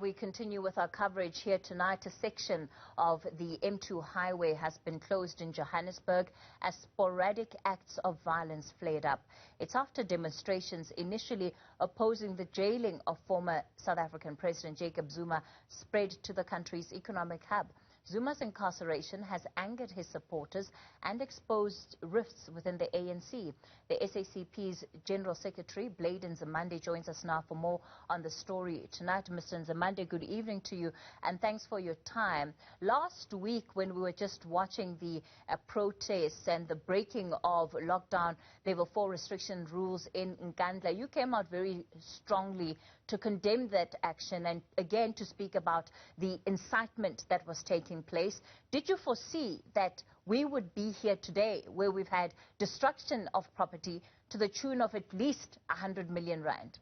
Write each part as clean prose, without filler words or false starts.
we continue with our coverage here tonight, a section of the M2 highway has been closed in Johannesburg as sporadic acts of violence flared up. It's after demonstrations initially opposing the jailing of former South African President Jacob Zuma spread to the country's economic hub. Zuma's incarceration has angered his supporters and exposed rifts within the ANC. The SACP's General Secretary, Blade Nzimande, joins us now for more on the story tonight. Mr. Nzimande, good evening to you, and thanks for your time. Last week, when we were just watching the protests and the breaking of lockdown level 4 restriction rules in Nkandla, you came out very strongly to condemn that action and again to speak about the incitement that was taking place. Did you foresee that we would be here today where we've had destruction of property to the tune of at least 100 million rand?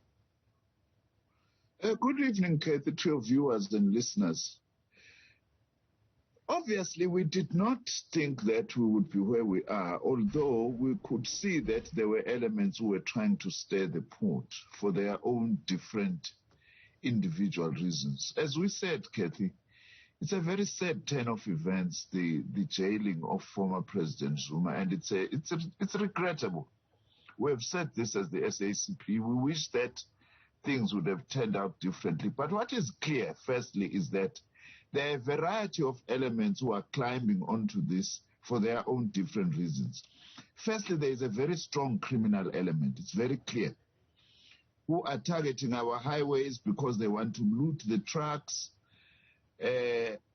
Good evening, Kathy, to your viewers and listeners. Obviously, we did not think that we would be where we are, although we could see that there were elements who were trying to stir the pot for their own different individual reasons. As we said, Kathy, it's a very sad turn of events, the jailing of former President Zuma, and it's regrettable. We have said this as the SACP. We wish that things would have turned out differently. But what is clear, firstly, is that there are a variety of elements who are climbing onto this for their own different reasons. Firstly, there is a very strong criminal element. It's very clear. Who are targeting our highways because they want to loot the trucks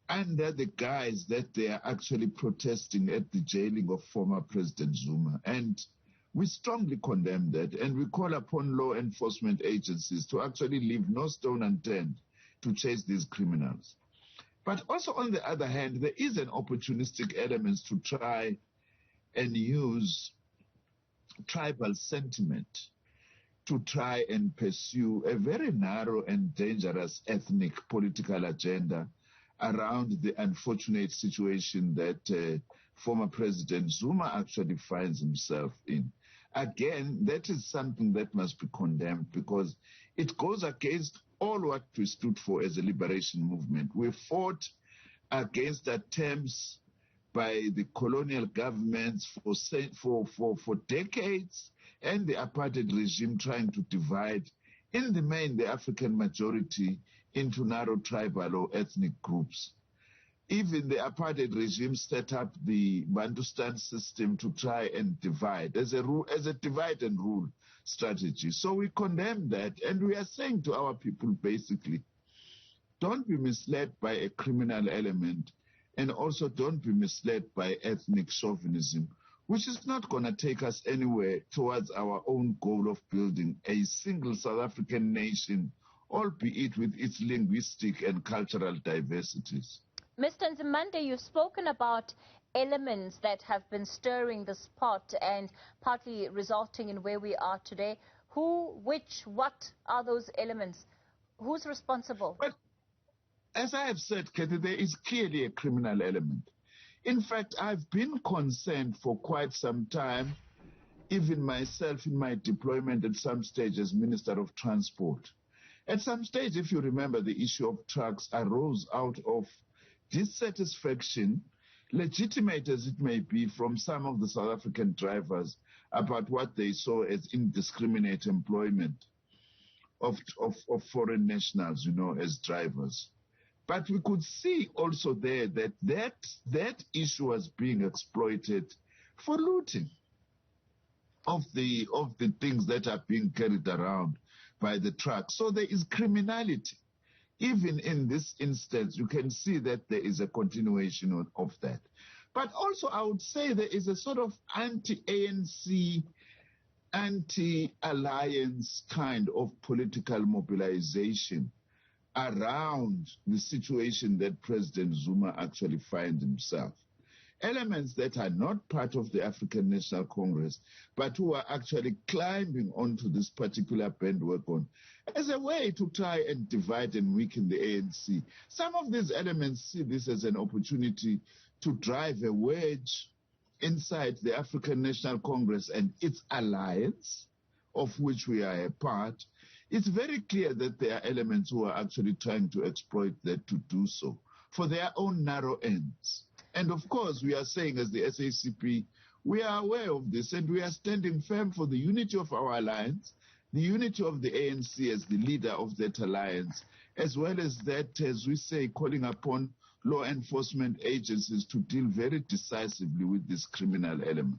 under the guise that they are actually protesting at the jailing of former President Zuma. And we strongly condemn that, and we call upon law enforcement agencies to actually leave no stone unturned to chase these criminals. But also, on the other hand, there is an opportunistic element to try and use tribal sentiment to try and pursue a very narrow and dangerous ethnic political agenda around the unfortunate situation that former President Zuma actually finds himself in. Again, that is something that must be condemned because it goes against all what we stood for as a liberation movement. We fought against attempts by the colonial governments for decades, and the apartheid regime trying to divide, in the main, the African majority into narrow tribal or ethnic groups. Even the apartheid regime set up the Bantustan system to try and divide as a divide and rule strategy. So we condemn that, and we are saying to our people basically, don't be misled by a criminal element, and also don't be misled by ethnic chauvinism, which is not going to take us anywhere towards our own goal of building a single South African nation, albeit with its linguistic and cultural diversities. Mr. Nzimande, you've spoken about elements that have been stirring this pot and partly resulting in where we are today. Who, which, what are those elements? Who's responsible? But as I have said, Kathy, there is clearly a criminal element. In fact, I've been concerned for quite some time, even myself in my deployment at some stage as Minister of Transport. At some stage, if you remember, the issue of trucks arose out of dissatisfaction, legitimate as it may be, from some of the South African drivers about what they saw as indiscriminate employment of foreign nationals, as drivers. But we could see also there that issue was being exploited for looting of the things that are being carried around by the trucks. So there is criminality. Even in this instance, you can see that there is a continuation of that. But also, I would say there is a sort of anti-ANC, anti-alliance kind of political mobilization around the situation that President Zuma actually finds himself. Elements that are not part of the African National Congress, but who are actually climbing onto this particular bandwagon as a way to try and divide and weaken the ANC. Some of these elements see this as an opportunity to drive a wedge inside the African National Congress and its alliance, of which we are a part, it's very clear that there are elements who are actually trying to exploit that to do so for their own narrow ends. And of course, we are saying as the SACP, we are aware of this and we are standing firm for the unity of our alliance, the unity of the ANC as the leader of that alliance, as well as that, as we say, calling upon law enforcement agencies to deal very decisively with this criminal element.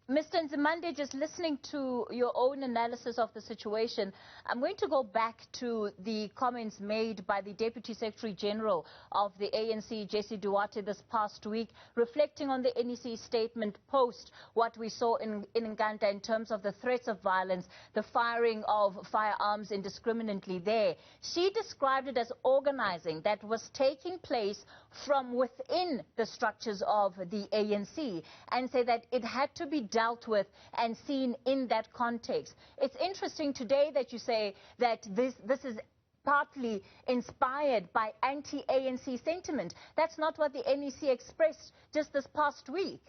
Mr. Nzimande, just listening to your own analysis of the situation, I'm going to go back to the comments made by the Deputy Secretary General of the ANC, Jesse Duarte, this past week, reflecting on the NEC statement post what we saw in Uganda in terms of the threats of violence, the firing of firearms indiscriminately there. She described it as organizing that was taking place from within the structures of the ANC and say that it had to be dealt with and seen in that context. It's interesting today that you say that this is partly inspired by anti-ANC sentiment. That's not what the NEC expressed just this past week.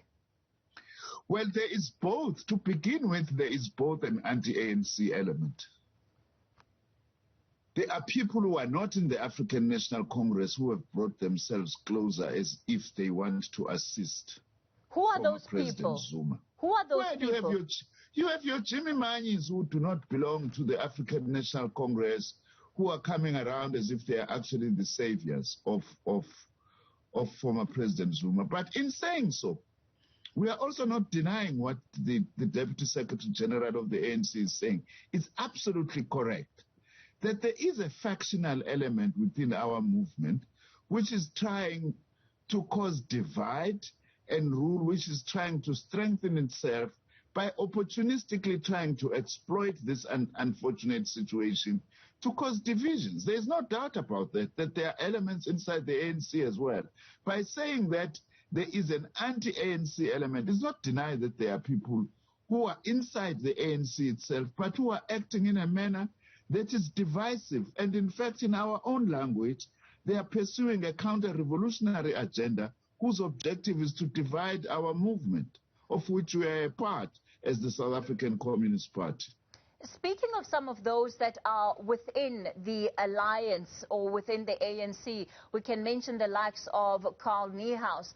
Well, there is both. To begin with, there is both an anti-ANC element. There are people who are not in the African National Congress who have brought themselves closer as if they want to assist. Who are those President people? Zuma. Who are those people? You have your Jimmy Manyis who do not belong to the African National Congress, who are coming around as if they are actually the saviors of former President Zuma. But in saying so, we are also not denying what the Deputy Secretary General of the ANC is saying. It's absolutely correct that there is a factional element within our movement which is trying to cause divide and rule, which is trying to strengthen itself by opportunistically trying to exploit this unfortunate situation to cause divisions. There's no doubt about that there are elements inside the ANC as well. By saying that there is an anti-ANC element, it's not denied that there are people who are inside the ANC itself, but who are acting in a manner that is divisive. And in fact, in our own language, they are pursuing a counter-revolutionary agenda whose objective is to divide our movement, of which we are a part as the South African Communist Party. Speaking of some of those that are within the alliance or within the ANC, we can mention the likes of Carl Niehaus,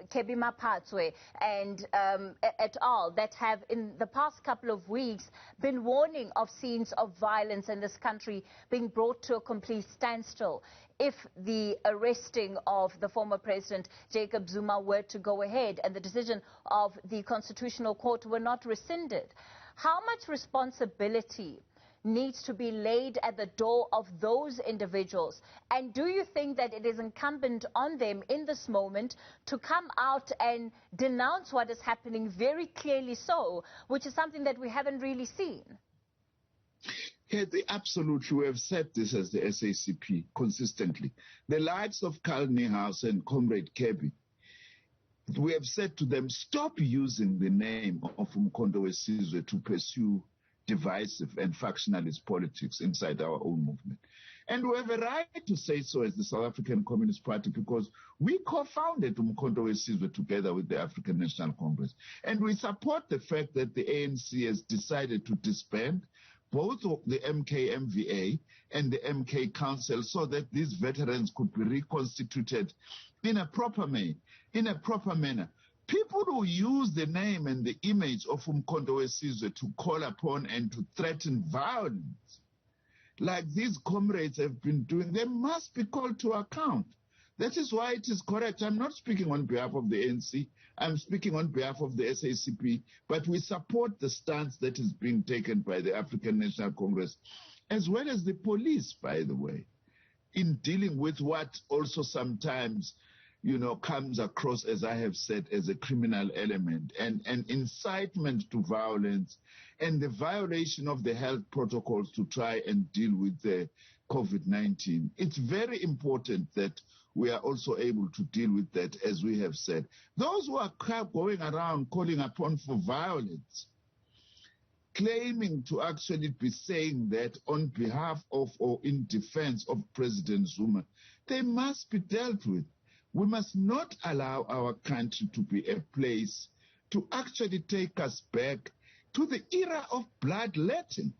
Kebi Mapatswe, and et al. That have in the past couple of weeks been warning of scenes of violence in this country being brought to a complete standstill if the arresting of the former president Jacob Zuma were to go ahead and the decision of the Constitutional Court were not rescinded. How much responsibility needs to be laid at the door of those individuals? And do you think that it is incumbent on them in this moment to come out and denounce what is happening very clearly so, which is something that we haven't really seen? Yeah, absolutely. We have said this as the SACP consistently. The likes of Carl Niehaus and Comrade Kebi, we have said to them, stop using the name of Umkhonto weSizwe to pursue divisive and factionalist politics inside our own movement. And we have a right to say so as the South African Communist Party because we co-founded Umkhonto weSizwe together with the African National Congress. And we support the fact that the ANC has decided to disband both the MK-MVA and the MK Council so that these veterans could be reconstituted in a proper manner. People who use the name and the image of Umkhonto weSizwe to call upon and to threaten violence, like these comrades have been doing, they must be called to account. That is why it is correct. I'm not speaking on behalf of the ANC. I'm speaking on behalf of the SACP, but we support the stance that is being taken by the African National Congress, as well as the police, by the way, in dealing with what also sometimes, comes across, as I have said, as a criminal element and an incitement to violence and the violation of the health protocols to try and deal with the COVID-19. It's very important that we are also able to deal with that, as we have said. Those who are going around calling upon for violence, claiming to actually be saying that on behalf of or in defense of President Zuma, they must be dealt with. We must not allow our country to be a place to actually take us back to the era of bloodletting.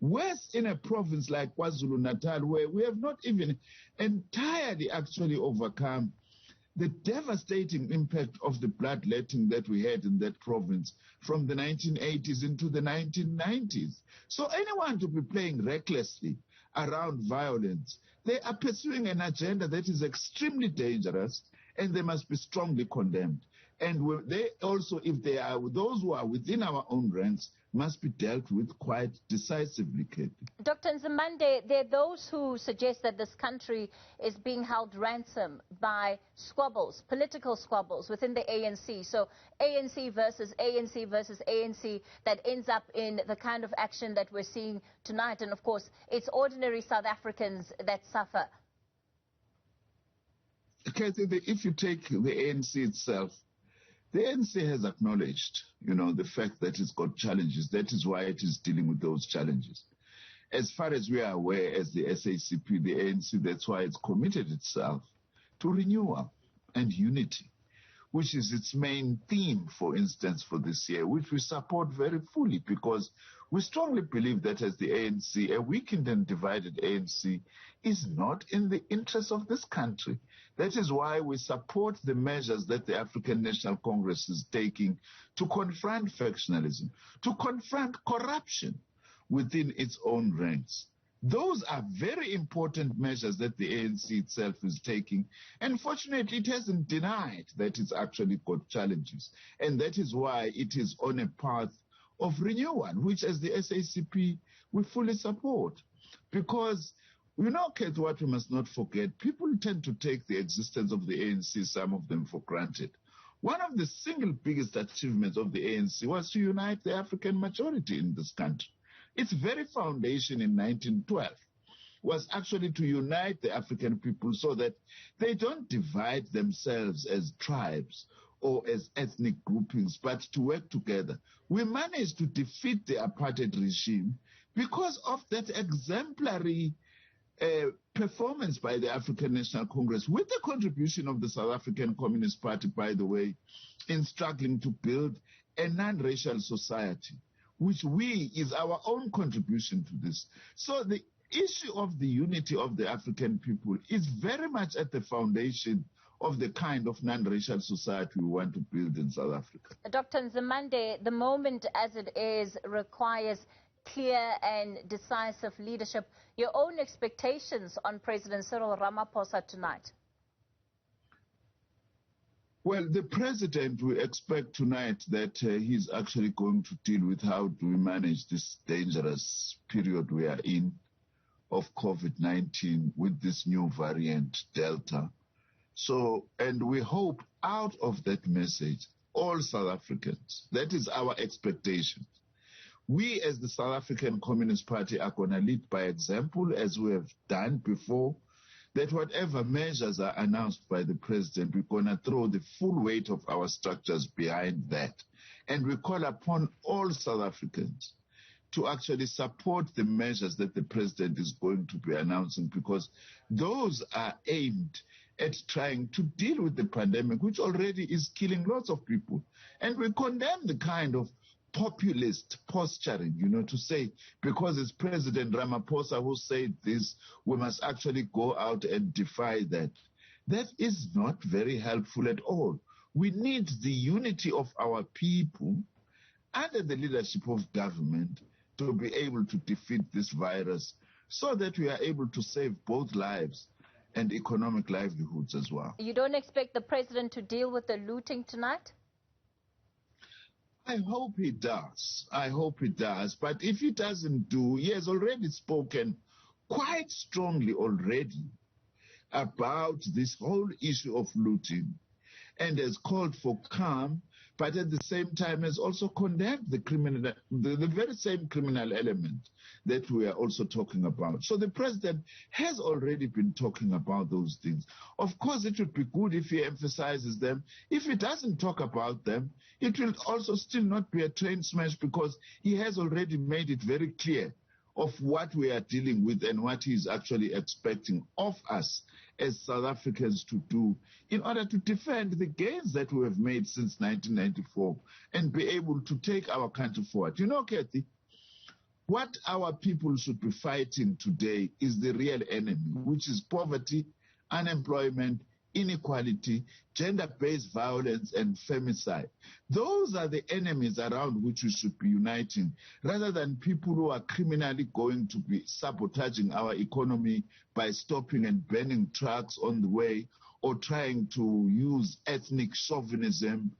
Worse in a province like KwaZulu-Natal, where we have not even entirely actually overcome the devastating impact of the bloodletting that we had in that province from the 1980s into the 1990s. So anyone to be playing recklessly around violence, they are pursuing an agenda that is extremely dangerous, and they must be strongly condemned. And they also, if they are those who are within our own ranks, must be dealt with quite decisively, Katie. Dr. Nzimande, there are those who suggest that this country is being held ransom by squabbles, political squabbles within the ANC. So ANC versus ANC versus ANC that ends up in the kind of action that we're seeing tonight. And of course, it's ordinary South Africans that suffer. Katie, if you take the ANC itself, the ANC has acknowledged, the fact that it's got challenges. That is why it is dealing with those challenges. As far as we are aware, as the SACP, the ANC, that's why it's committed itself to renewal and unity, which is its main theme, for instance, for this year, which we support very fully, because we strongly believe that as the ANC, a weakened and divided ANC is not in the interest of this country. That is why we support the measures that the African National Congress is taking to confront factionalism, to confront corruption within its own ranks. Those are very important measures that the ANC itself is taking. And fortunately, it hasn't denied that it's actually got challenges. And that is why it is on a path of renewal, which as the SACP, we fully support. Because Kate, what we must not forget, people tend to take the existence of the ANC, some of them, for granted. One of the single biggest achievements of the ANC was to unite the African majority in this country. Its very foundation in 1912 was actually to unite the African people so that they don't divide themselves as tribes or as ethnic groupings, but to work together. We managed to defeat the apartheid regime because of that exemplary performance by the African National Congress, with the contribution of the South African Communist Party, by the way, in struggling to build a non-racial society, which is our own contribution to this. So the issue of the unity of the African people is very much at the foundation of the kind of non-racial society we want to build in South Africa. Dr. Nzimande, the moment as it is requires clear and decisive leadership. Your own expectations on President Cyril Ramaphosa tonight? Well, the president, we expect tonight that he's actually going to deal with how do we manage this dangerous period we are in of COVID-19 with this new variant, Delta. So, and we hope out of that message, all South Africans, that is our expectation. We as the South African Communist Party are going to lead by example, as we have done before, that whatever measures are announced by the president, we're going to throw the full weight of our structures behind that. And we call upon all South Africans to actually support the measures that the president is going to be announcing, because those are aimed at trying to deal with the pandemic, which already is killing lots of people. And we condemn the kind of populist posturing, to say, because it's President Ramaphosa who said this, we must actually go out and defy that. That is not very helpful at all. We need the unity of our people under the leadership of government to be able to defeat this virus so that we are able to save both lives and economic livelihoods as well. You don't expect the president to deal with the looting tonight? I hope he does. I hope he does. But if he doesn't do, he has already spoken quite strongly already about this whole issue of looting and has called for calm, but at the same time has also condemned the very same criminal element that we are also talking about. So the president has already been talking about those things. Of course, it would be good if he emphasizes them. If he doesn't talk about them, it will also still not be a train smash, because he has already made it very clear of what we are dealing with and what he is actually expecting of us as South Africans to do in order to defend the gains that we have made since 1994 and be able to take our country forward. Kathy, What our people should be fighting today is the real enemy, which is poverty, unemployment, inequality, gender-based violence, and femicide. Those are the enemies around which we should be uniting, rather than people who are criminally going to be sabotaging our economy by stopping and burning trucks on the way or trying to use ethnic chauvinism.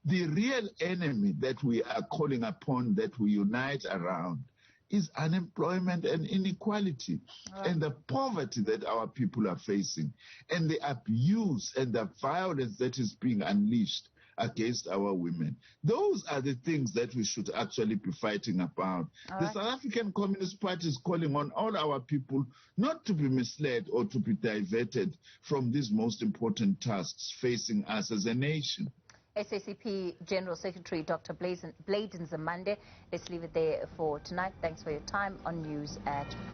The real enemy that we are calling upon, that we unite around, is unemployment and inequality, and the poverty that our people are facing, and the abuse and the violence that is being unleashed against our women. Those are the things that we should actually be fighting about. The South African Communist Party is calling on all our people not to be misled or to be diverted from these most important tasks facing us as a nation. SACP General Secretary Dr. Blade Nzimande. Let's leave it there for tonight. Thanks for your time on News at